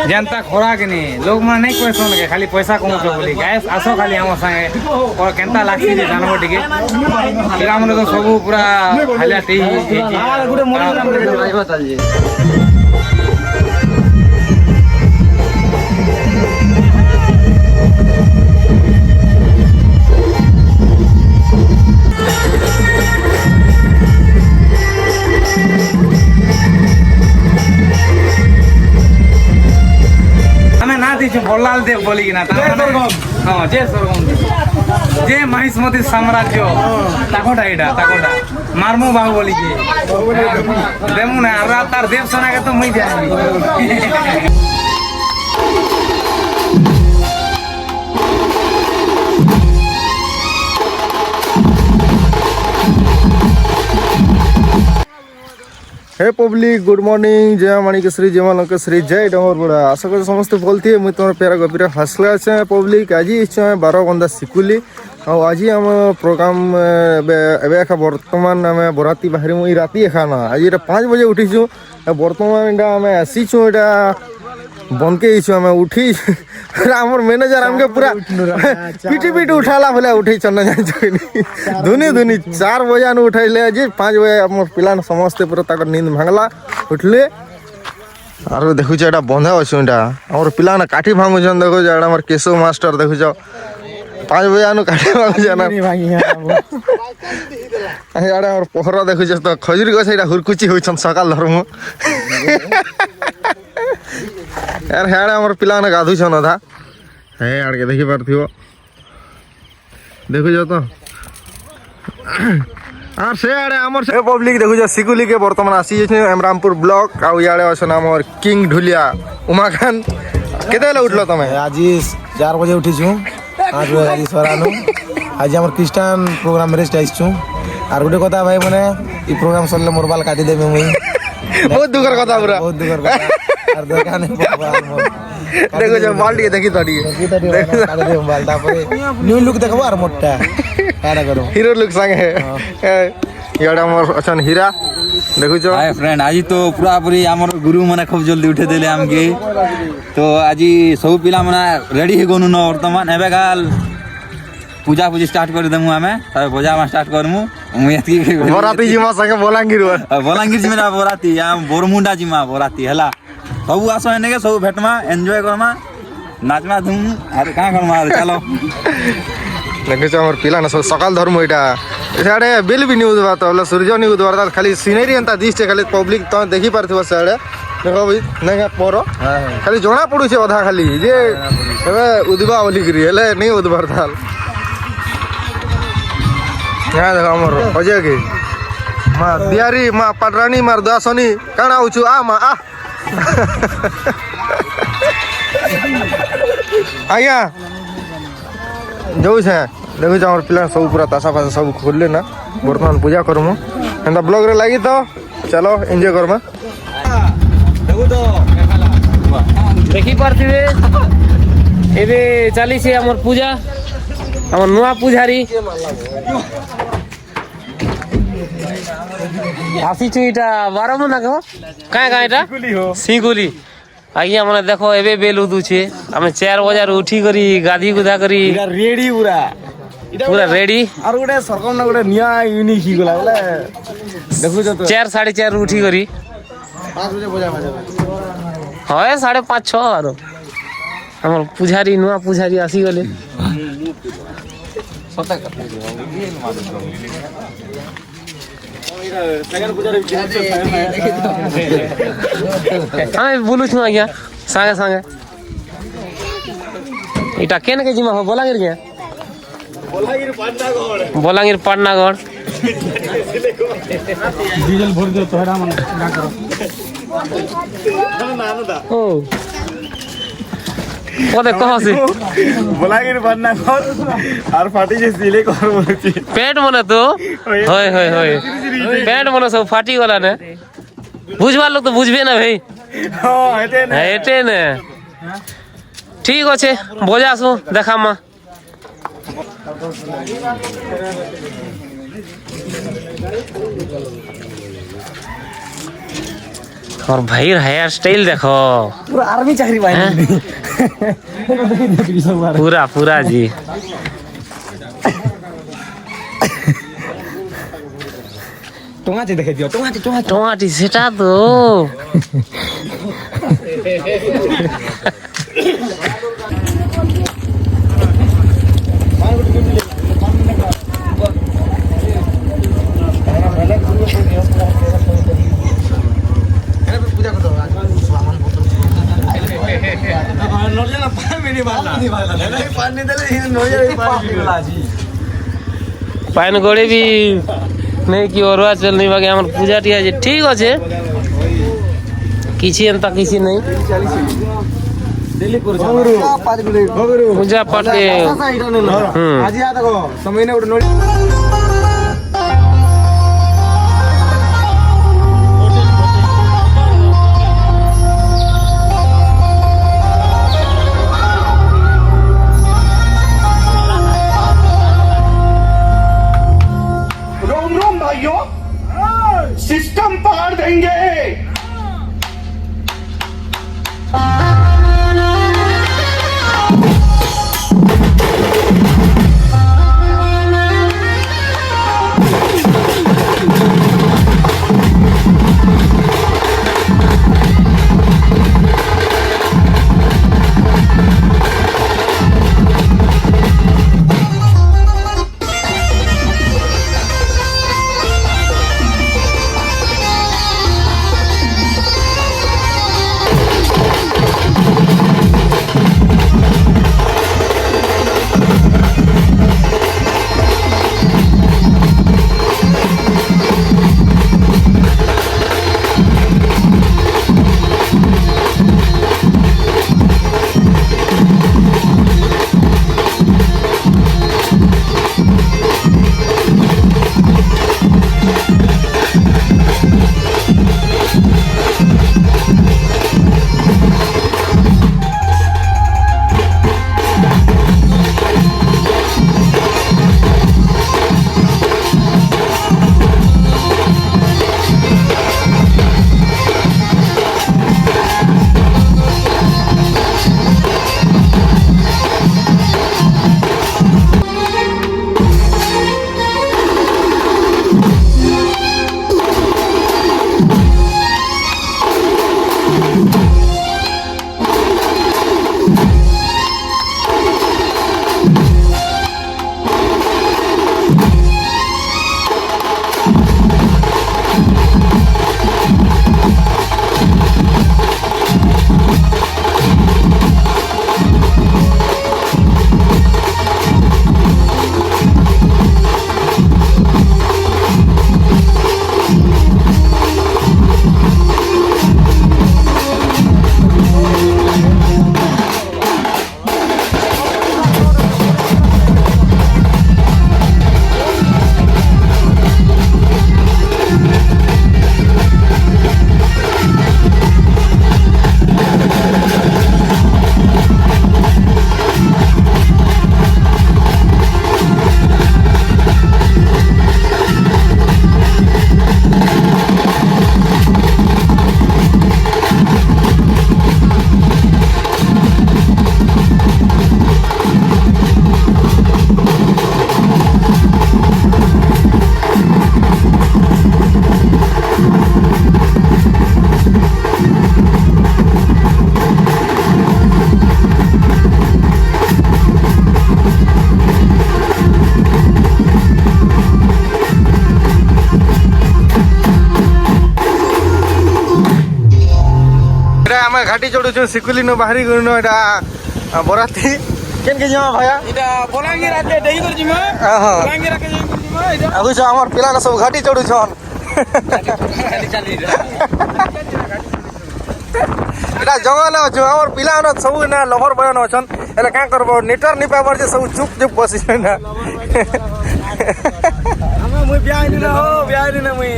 जनता खोरा के नहीं लोग मन नहीं कहसन के खाली पैसा कमाउछ बोली गाइस आसो खाली हम संगे और केनता लागसी जे जानबो टिके पिला मन तो सब पूरा हालिया टी गुडे मोनी नाम रे बता जे बल्लाल देव बोली कि ना हाँ जे सरगम जे महिष्मती साम्राज्य ताकोटा एटा ताकोटा मारमो बाहु बोली कि देमु ना तार देव सेना के तो मई जाए हे पब्लिक गुड मॉर्निंग जय माणिकेश्वरी जय मालंकेश्वरी जय डमर बड़ा आशा कर समस्ते भल थी मुझे तुम प्यारा गभीर हसला अच्छे पब्लिक आज इच्छा 12 शिकुली आज आम प्रोग्राम बर्तमान आम बराती बाहर मुई राति खाना आज 5 बजे उठीचु बर्तमान इटा आम आसीचु इटा बनके आम उठी आमर मैनेजर आमके पूरा पिटी पिटी उठाला बोले उठे चलना धुनी धुनी 4 बजे उठाइले आज 5 बजे आम पिला समस्ते पूरा तक नींद भांगला उठले और देखु एटा बंधा अच्छे इटा आम पिला काठी भांगुन देखो आम केशव मास्टर देखु 5 बजे काठी भांगुन इे पोखर देखु तो खजुरी गछ हुरकुची होन सकाल धर्म यार हेड़े आम पिला गाधुन अधा हे आड़के देखी पार्थिव देखुच तो और से आड़े आमर से पब्लिक देखुच शिकुली के बर्तमान आसी एमरामपुर ब्लॉक आउ इे अच्छे आमर किंग ढुलिया उमाकांत केते उठल तुम आज 4 बजे उठीचु 5 बजे आज सरानु आज आम क्रिस्टान प्रोग्राम रेस्ट आसचु और गोटे कथा भाई मैंने ये प्रोग्राम सरले मोर बाल काटी देबे मुई बहुत दुखर कथा पूरा बहुत दुखर कथा और दरकार नहीं देखो जो बाल टिके देखी तड़ी काटी दे बाल तापरे न्यू लुक देखबो और मोटा कारा करो हीरो लुक संगे याडा मोर अछन हीरा देखु जो हाय फ्रेंड आज तो पूरा पूरी हमर गुरु माने खूब जल्दी उठे देले हमके तो आज सब पिला माने रेडी हे गनु न वर्तमान एबे गाल पूजा पूजी स्टार्ट कर देमु हमें तबे पूजा में स्टार्ट करमु मुयती बराती जिमा संगे बलांगीर जिमा बराती हम बोरमुंडा जिमा बराती हला सब आसो एने के सब भेटमा एन्जॉय करमा नाचमा धुम अरे का करमा चलो देखो हमर पिला न सब सकाल धर्म इटा साडे बिल भी न्यूज बात होला सूर्य न्यूज बात खाली सीनरी एंता दिसते खाली पब्लिक तो देखि पारथिबो साडे देखो भाई नेगा पोरो खाली जोना पडु छे अधा खाली जे एबे उदबा बोली करी हेले नहीं उदबर थाल यहाँ देखो हमर अजय के माँ दियारी माँ पटरानी मार दासनी काना आउछु आ माँ आ आज्ञा जो से देखो हमर पिला सब पूरा तासा फासा सब खोलले ना बर्तमान पूजा करमु एंता ब्लॉग रे लागी तो चलो एंजॉय करमा देखो तो देखि पारथिबे एबे चली से हमर पूजा हमर नुआ पूजारी आसी चुईटा 12 मना को काय काय एटा सिकुली आइया माने देखो एबे बेल उदु छे हमें 4 बजे उठी करी गाधी गुदा करी रेडी पूरा रेडी और गोटे सरकम ना गोटे निया यूनिक ही गला बोले देखु तो 4 4:30 उठी करी 5 बजे बजा बजा हाय 5:30 6 आरो हमर पुजारी नुआ पुजारी आसी गले हमें बोलू छु आज्ञा संगे संगे इटा केन के जिमा हो बोलांगिर के बोलांगिर पाटनागढ़ डीजल भर दे तोहरा मन ना करो ओ ओदे कहां से बोलागिर बनना कर और फाटी जे सिले कर बोलची पेट मने तो होय होय होय पेट मने सब फाटी गला ने बुझवा लोग तो बुझबे ना भाई हां हेते ने ठीक আছে बोजासु देखा मा और भाई हेयर स्टाइल देखो पूरा आर्मी चाकरी भाई पूरा पूरा जी। टोंगाची देखे दियो टोंगाची टमाटी सेटा तो पान गोड़े भी नहीं कि अरुआ चल नहीं बाकी हमर पूजा टी आज ठीक अच्छे किसी एंता किसी नहीं पूजा पाठ के आज या देखो समय ने उठ नोड़ी सिस्टम पार देंगे। घाटी चढ़ुଛୁ सिकुली नु बाहरी गुनो एटा बराती केन के जमा भाया এটা বলাঙ্গীর আগে দেই করে জিমা বলাঙ্গীর আগে দেই করে জিমা এটা আগুছ আমার পিলা না সব ঘাটি চড়ুছন চালি এটা জঙ্গল আছে আমার পিলা না সব না লভর বয়ন আছন এলা কা করব নেটওয়ার্ক নি পাবার যে সব চুপ চুপ বসি না আমি মুই বিয়াইনি না হো বিয়াইনি না মুই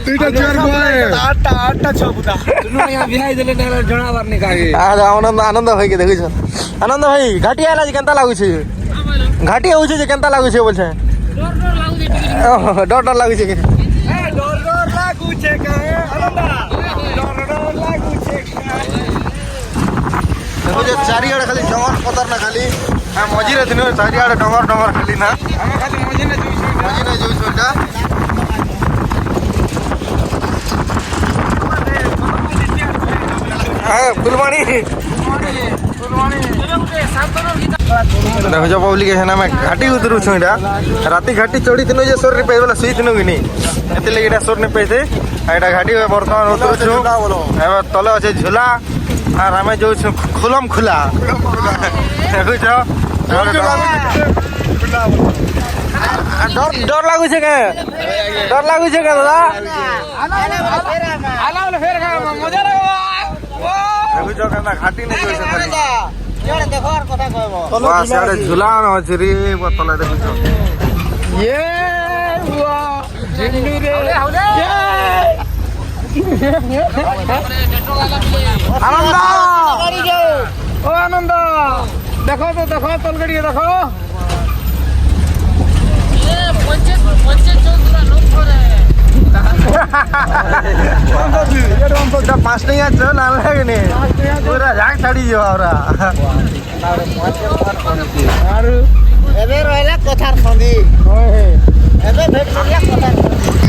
তুইটা চেয়ার বয় আটটা ছবুতা তুই না বিয়াই দিলে না জনাবার নি কাগে আনন্দ আনন্দ ভাই কে দেখিছ আনন্দ ভাই ঘাটি আলা যে কেনতা লাগুছে ঘাটি হউছে যে কেনতা লাগুছে বলছে ডর ডর লাগুছে ডর ডর লাগুছে কাহে আনন্দ চারিআড়ে খালি ডঙ্গর পতার না খালি মঝিরে দিন চারিআড়ে ডঙ্গর ডঙ্গর খালি না ଆମେ ଖାଲି ମଝିରେ ଯୁଇଛୁ মঝিরে যাইছো এটা হ্যাঁ ফুলবাণী দেখো পব্লিক এখানে আমি ঘাটি উতরুছু এটা রাতি ঘাটি চড়ি দিন যে সোর পাই বলে শুই দিনু কিনি এতে লাগি এটা সোর নে পাইছে এটা ঘাটি বর্তমান উতরুছু এবার তলে আছে ঝুলা আর আমি যাচ্ছু খুলম খুলা দেখুছ ডর লাগুছে কে ডর লাগুছে কে দাদা ଆଲା ଫେର ମଜା ଲାଗିବ দেখুছ কেনা ঘাটি নে যাইছে বাহ সাড়ে ঝুলা আছে রে তলে দেখুছ ଇଏ ଝିଣ୍ଡୁ ରେ ଆନନ୍ଦ ଓ ଆନନ୍ଦ ଦେଖ ତ ଦେଖ ତଲକେ ଟିକେ ଦେଖ পাঁচ টাকা চল আনলাগেনি পুরা ঝাঁক ছাড়ি যাও আমরা ଏବେ ରହିଲା କଥାର ସନ୍ଧି ଏବେ ଭେଟ କରିଲା କଥାର ସନ୍ଧି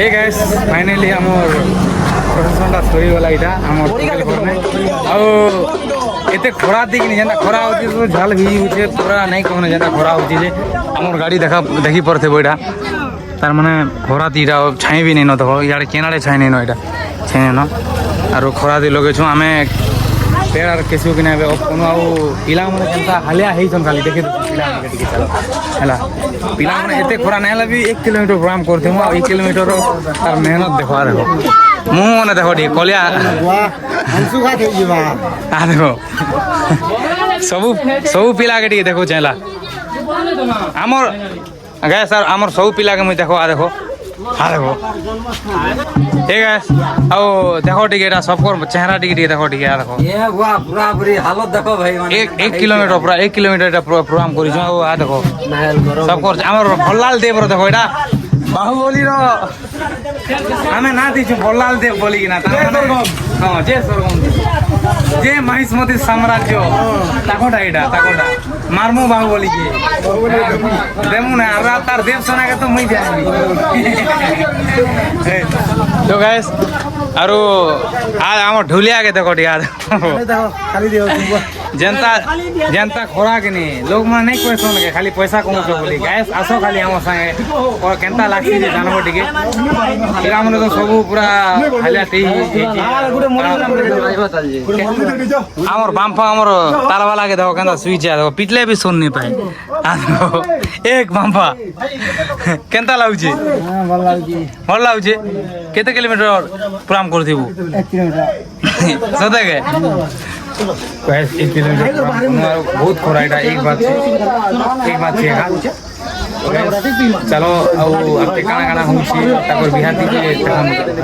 हे गाइस फाइनली हमर प्रदर्शनटा सरीगला इटा हमर ଆଉ ଏତେ ଖରା ଦେଇକିନି ଯେନ୍ତା ଖରା ହଉଛି ସବୁ ଝାଲ ଭିଜି ହଉଛେ ପୁରା ନାଇଁ କହନେ ଯେନ୍ତା ଖରା ହଉଛି ଯେ ଆମର ଗାଡ଼ି ଦେଖି ପାରୁଥିବ ଏଇଟା ତାର ମାନେ ଖରା ଦିଟା ଛାଇଁ ବି ନେଇନ ଦେଖ ଇଆଡ଼େ କେନାଡ଼େ ଛାଇଁ ନେଇନ ଏଇଟା ଛାଇଁ ନେଇନ ଆରୁ ଖରା ଦେଇ ଲଗେଇଛୁ ଆମେ ପେଡ଼ାର କେଶୁ କିନା ଏବେ কোনো ଆଉ ପିଲାମାନେ ଯେନ୍ତା ହାଲିଆ ହେଇଛନ୍ ଖାଲି ଦେଖି ପିଲାମାନେ ଟିକେ ଚାଲ ହେଲା ପିଲାମାନେ ଏତେ ଖରା ନାଇଁ ହେଲେ ବି 1 କିଲୋମିଟର ବ୍ୟାୟାମ କରିଥିମୁ ଆଉ 1 କିଲୋମିଟର ତାର ମେହନତ ଦେଖ ମୁଁ ମାନେ ଦେଖ ଟିକେ କଲିଆ ଦେଖ ସବୁ ପିଲାକେ ଟିକେ ଦେଖୁଛେ ହେଲା ଆମର ଆଜ୍ଞା ସାର୍ ଆମର ସବୁ ପିଲାକେ ମୁଇଁ ଦେଖ ଦେଖ देखो ठीक है आओ देखो ठीक है सबको चेहरा टिके देखो ठीक है देखो ये हुआ पूरा पूरी हालत देखो भाई एक किलोमीटर पूरा 1 किलोमीटर प्रोग्राम करी जो आ देखो सबको हमर भल्लाल देव रो देखो एटा बाहुबली रो हमें ना दिछु भल्लाल देव बोली कि ना हां जे सरगम जे महिष्मती साम्राज्य ताकोटा एटा ताकोटा मारमु बाहुबली के देमु ना आरा तार देव सोना के तो मई जानी तो गाइस ଆରୁ ଆମ ଢୁଲିଆକେ ଦେଖ ଟିକେ ଖାଲି ଦିଅ ଯେନ୍ତା ଯେନ୍ତା ଖରା କି ନି ଲୋକମାନେ ନାଇଁ କହିସନ୍ କେ ଖାଲି ପଇସା କମଉଛ ବୋଲି ଗାଏସ୍ ଆସ ଖାଲି ଆମ ସାଙ୍ଗେ କେନ୍ତା ଲାଗ୍ସି ଯେ ଜାନବ ଟିକେ ପିଲାମାନେ ତ ସବୁ ପୁରା ହାଲିଆ ଟି ହେଇଛି ଆମର ବାମ୍ଫ ଆମର ତାରବାଲାକେ ଦେଖ କେନ୍ତା ସୁଇଚ ଦେଖ ପିଟଲେ ବି ଶୁନି ପାଏ ଏକ ବାମ୍ଫା କେନ୍ତା ଲାଗୁଛି ଭଲ ଲାଗୁଛି କେତେ କିଲୋମିଟର ପ୍ରୋଗ୍ରାମ କରିଥିବୁ ସତେ बहुत खोरा एक बात चलो आपके काना काना हूँ बिहार दीजिए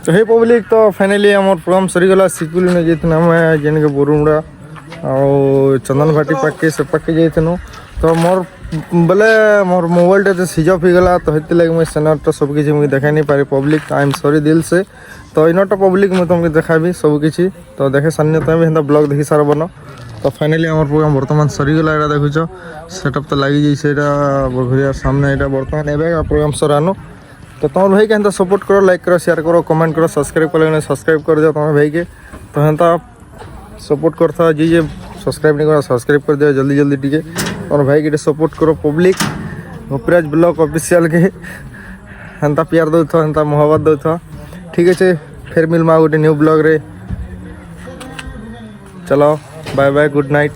तो हे पब्लिक तो फाइनाली आम प्रोग्राम सरीगला सिकुली नहीं जाइए आम जेनके बोरुमुड़ा आ चंदन घाटी पाके से पाके जाइनु तो मोर बोले मोर मोबाइल टे स्विच ऑफ हो गला तो हेती लगे मुझे सेनरटा सब किसी मुझे देखा नहीं पारी पब्लिक आई एम सॉरी दिल से तो इनटा पब्लिक मुझे तुमको देखाबी सब किसी तो देखे सामने तुम भी ब्लॉग देखी सार बन तो फाइनाली आम प्रोग्राम बर्तमान सरीगला यहाँ देखुच सेटअप तो लगी जाइए बघरिया सामने यहाँ बर्तमान एवं प्रोग्राम सरानु तो तुम भाई के सपोर्ट करो लाइक करो शेयर करो कमेंट करो सब्सक्राइब कर सब्सक्राइब कर दियो तुम भाई के तो हेन्ता सपोर्ट करता जी सब्सक्राइब नहीं करा सब्सक्राइब कर दियो जल्दी जल्दी टी और भाई के सपोर्ट करो पब्लिक गोपीराज ब्लॉग ऑफिशियल के हेन्ता प्यार दौ हेन्ता मोहब्बत दौ ठीक है फिर मिलमा गोटे न्यू ब्लॉग रे चलो बाय बाय गुड नाइट।